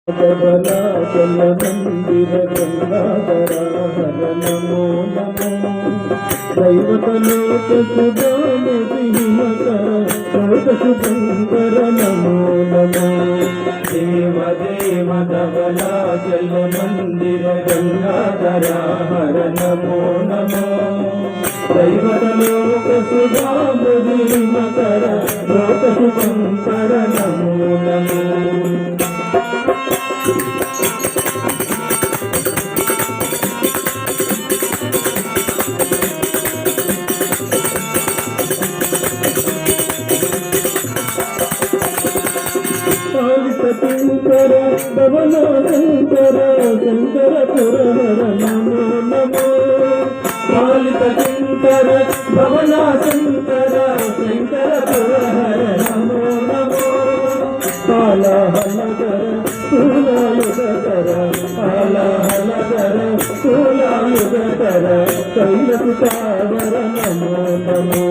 కమలా జల మందిర గంగాధర హర నమో నమో దైవతలోక సుధాము భీమకర లోక శుభంకర నమో నమో దేవ దేవ ధవలా జల మందిర గంగాధర హర నమో నమో దైవతలోక సుధాము భీమకర లోక శుభంకర నమో నమో శంకర భవన శంకర శంకర పురహర నమో నమో పాలిత శంకర భవన శంకర శంకర పురహర నమో నమో పాలహలకర స్థూలాయుధకర పాలహలకర స్థూలాయుధకర శైలపుతావర నమో నమో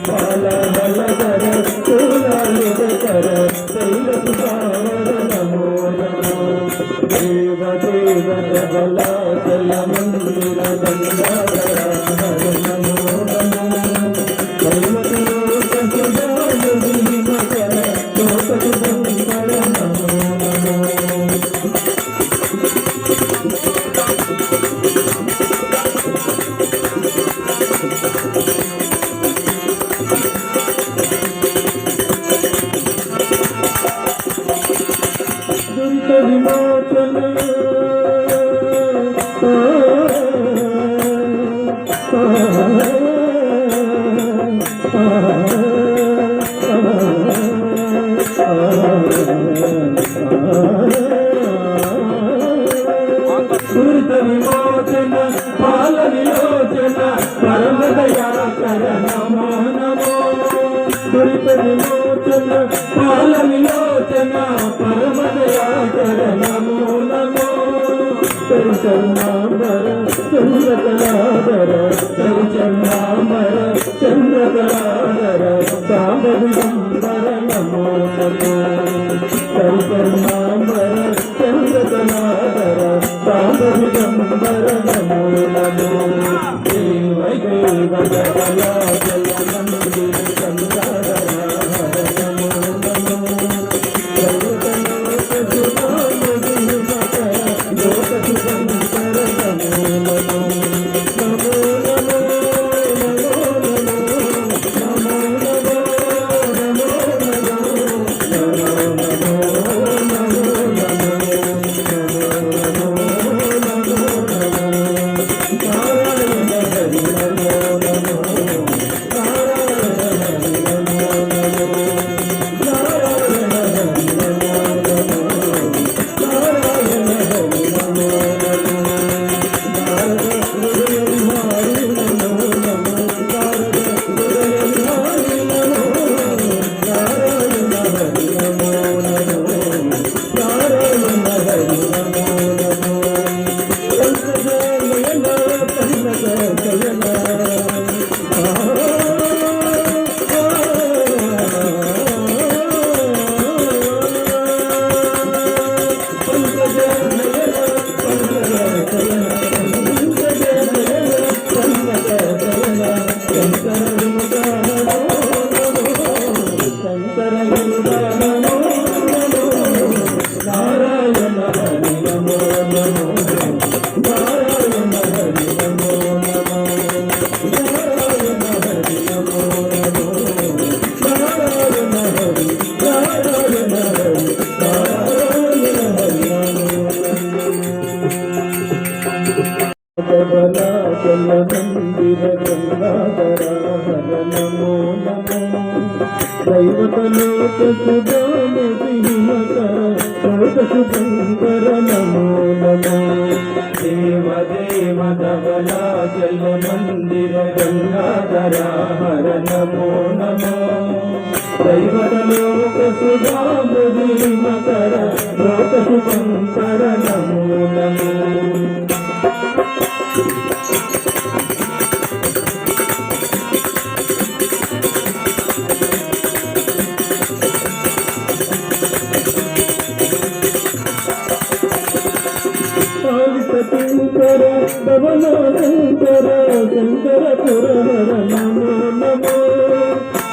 పాలహలకర స్థూలాయుధకర శైలపుతావర నమో నమో దేవ దేవ ధవలా జల మందిర గంగాధర హర నమో నమో దైవతలోక సుధాము భీమకర లోక శుభంకర నమో నమో దురిత విమోచన దురిత విమోచన పాల విలోచన పరమ దయాకర నమో నమో దురిత విమోచన పాల విలోచన పరమ దయాకర నమో నమో చంద్రకళాధర చంద్రకళాధర చంద్రకళాధర చంద్రకళాధర సాంబవింబర నమో నమో చంద్రకళాధర చంద్రకళాధర సాంబవింబర నమో నమో దేవ దేవ ధవలా జల మందిర గంగాధర హర నమో నమో దైవతలోక సుధాము భీమకర లోక శుభంకర నమో నమో నమో నమో నమో నమో నమో కమలా జల మందిర గంగాధర హర నమో నమో దైవతలోక సుధాము భీమకర లోక శుభంకర నమో నమో దేవ దేవ ధవలా జల మందిర గంగాధర హర నమో నమో దైవతలోక సుధాము భీమకర లోక శుభంకర నమో నమో భవన శంకర శంకర పురహర నమో నమో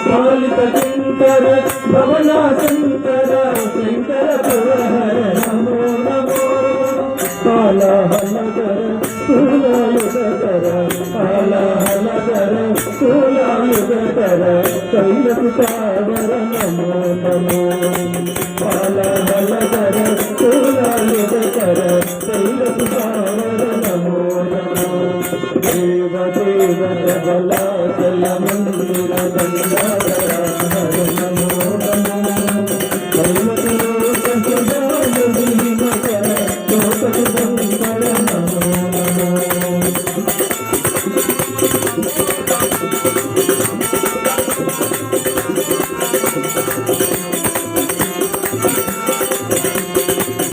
పాలిత శంకర భవన శంకర శంకర పురహర